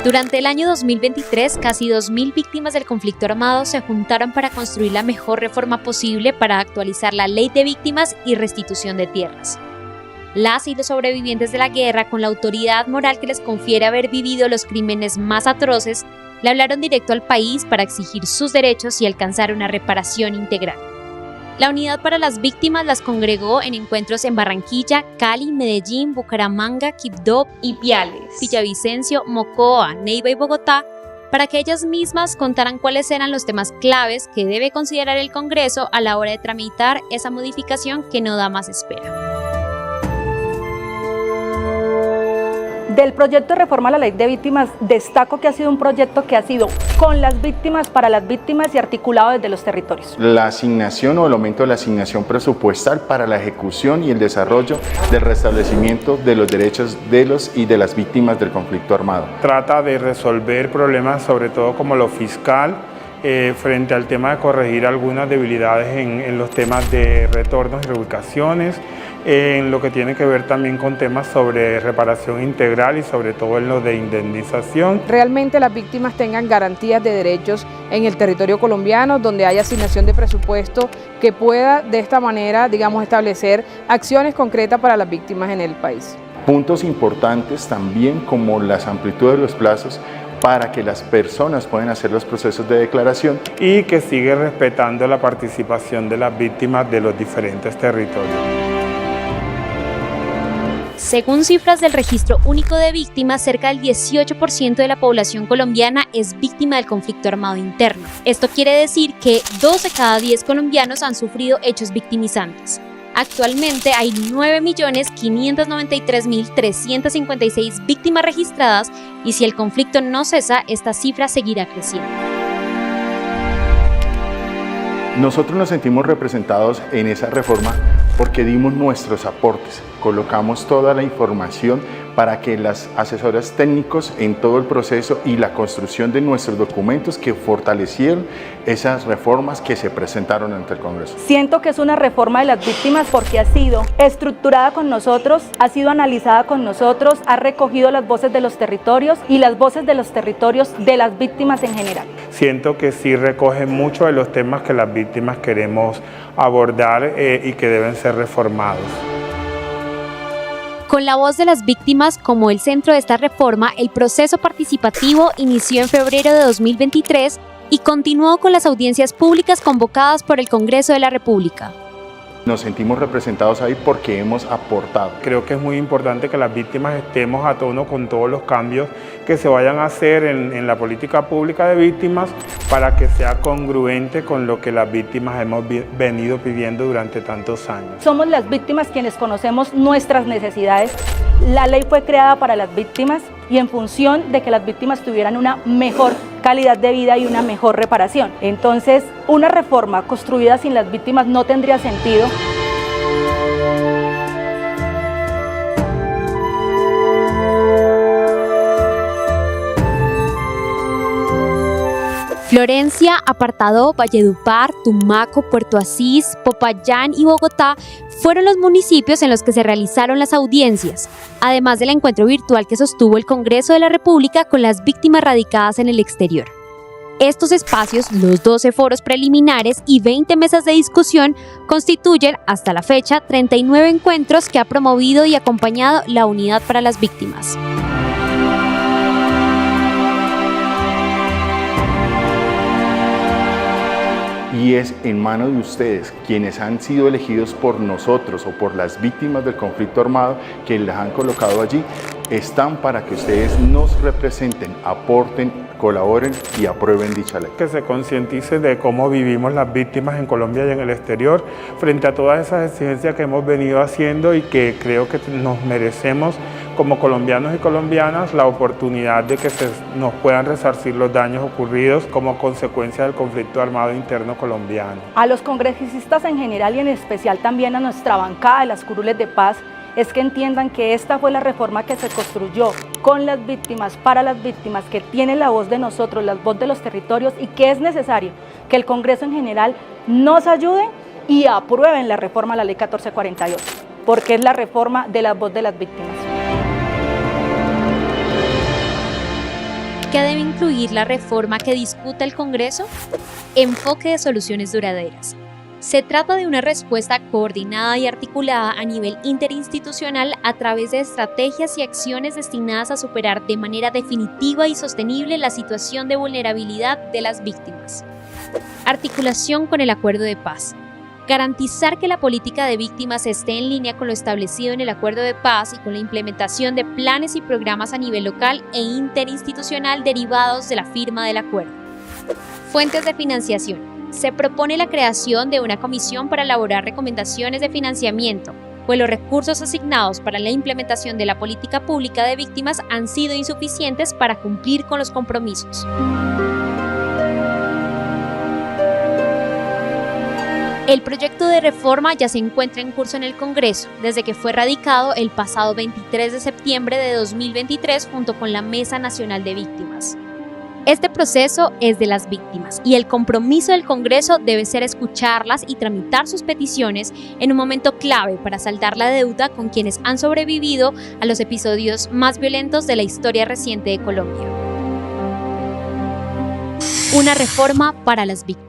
Durante el año 2023, casi 2.000 víctimas del conflicto armado se juntaron para construir la mejor reforma posible para actualizar la Ley de Víctimas y Restitución de Tierras. Las y los sobrevivientes de la guerra, con la autoridad moral que les confiere haber vivido los crímenes más atroces, le hablaron directo al país para exigir sus derechos y alcanzar una reparación integral. La Unidad para las Víctimas las congregó en encuentros en Barranquilla, Cali, Medellín, Bucaramanga, Quibdó, Ipiales, Villavicencio, Mocoa, Neiva y Bogotá, para que ellas mismas contaran cuáles eran los temas claves que debe considerar el Congreso a la hora de tramitar esa modificación que no da más espera. Del proyecto de reforma a la Ley de Víctimas, destaco que ha sido un proyecto que ha sido con las víctimas, para las víctimas y articulado desde los territorios. La asignación o el aumento de la asignación presupuestal para la ejecución y el desarrollo del restablecimiento de los derechos de los y de las víctimas del conflicto armado. Trata de resolver problemas, sobre todo como lo fiscal, frente al tema de corregir algunas debilidades en los temas de retornos y reubicaciones, en lo que tiene que ver también con temas sobre reparación integral y sobre todo en lo de indemnización. Realmente las víctimas tengan garantías de derechos en el territorio colombiano, donde haya asignación de presupuesto que pueda de esta manera, digamos, establecer acciones concretas para las víctimas en el país. Puntos importantes también como las amplitudes de los plazos para que las personas puedan hacer los procesos de declaración y que sigue respetando la participación de las víctimas de los diferentes territorios. Según cifras del Registro Único de Víctimas, cerca del 18% de la población colombiana es víctima del conflicto armado interno. Esto quiere decir que 2 de cada 10 colombianos han sufrido hechos victimizantes. Actualmente hay 9.593.356 víctimas registradas y si el conflicto no cesa, esta cifra seguirá creciendo. Nosotros nos sentimos representados en esa reforma porque dimos nuestros aportes, colocamos toda la información para que las asesoras técnicos en todo el proceso y la construcción de nuestros documentos que fortalecieron esas reformas que se presentaron ante el Congreso. Siento que es una reforma de las víctimas porque ha sido estructurada con nosotros, ha sido analizada con nosotros, ha recogido las voces de los territorios y las voces de los territorios de las víctimas en general. Siento que sí recoge mucho de los temas que las víctimas queremos abordar y que deben ser reformados. Con la voz de las víctimas como el centro de esta reforma, el proceso participativo inició en febrero de 2023 y continuó con las audiencias públicas convocadas por el Congreso de la República. Nos sentimos representados ahí porque hemos aportado. Creo que es muy importante que las víctimas estemos a tono con todos los cambios que se vayan a hacer en la política pública de víctimas para que sea congruente con lo que las víctimas hemos venido pidiendo durante tantos años. Somos las víctimas quienes conocemos nuestras necesidades. La ley fue creada para las víctimas y en función de que las víctimas tuvieran una mejor calidad de vida y una mejor reparación. Entonces, una reforma construida sin las víctimas no tendría sentido. Florencia, Apartadó, Valledupar, Tumaco, Puerto Asís, Popayán y Bogotá fueron los municipios en los que se realizaron las audiencias, además del encuentro virtual que sostuvo el Congreso de la República con las víctimas radicadas en el exterior. Estos espacios, los 12 foros preliminares y 20 mesas de discusión, constituyen, hasta la fecha, 39 encuentros que ha promovido y acompañado la Unidad para las Víctimas. Y es en manos de ustedes, quienes han sido elegidos por nosotros o por las víctimas del conflicto armado que las han colocado allí, están para que ustedes nos representen, aporten, colaboren y aprueben dicha ley. Que se concientice de cómo vivimos las víctimas en Colombia y en el exterior frente a todas esas exigencias que hemos venido haciendo y que creo que nos merecemos como colombianos y colombianas la oportunidad de que nos puedan resarcir los daños ocurridos como consecuencia del conflicto armado interno colombiano. A los congresistas en general y en especial también a nuestra bancada de las curules de paz, es que entiendan que esta fue la reforma que se construyó con las víctimas, para las víctimas, que tiene la voz de nosotros, la voz de los territorios y que es necesario que el Congreso en general nos ayude y aprueben la reforma a la Ley 1448, porque es la reforma de la voz de las víctimas. ¿Qué debe incluir la reforma que discuta el Congreso? Enfoque de soluciones duraderas. Se trata de una respuesta coordinada y articulada a nivel interinstitucional a través de estrategias y acciones destinadas a superar de manera definitiva y sostenible la situación de vulnerabilidad de las víctimas. Articulación con el acuerdo de paz. Garantizar que la política de víctimas esté en línea con lo establecido en el acuerdo de paz y con la implementación de planes y programas a nivel local e interinstitucional derivados de la firma del acuerdo. Fuentes de financiación. Se propone la creación de una comisión para elaborar recomendaciones de financiamiento, pues los recursos asignados para la implementación de la política pública de víctimas han sido insuficientes para cumplir con los compromisos. El proyecto de reforma ya se encuentra en curso en el Congreso, desde que fue radicado el pasado 23 de septiembre de 2023 junto con la Mesa Nacional de Víctimas. Este proceso es de las víctimas y el compromiso del Congreso debe ser escucharlas y tramitar sus peticiones en un momento clave para saldar la deuda con quienes han sobrevivido a los episodios más violentos de la historia reciente de Colombia. Una reforma para las víctimas.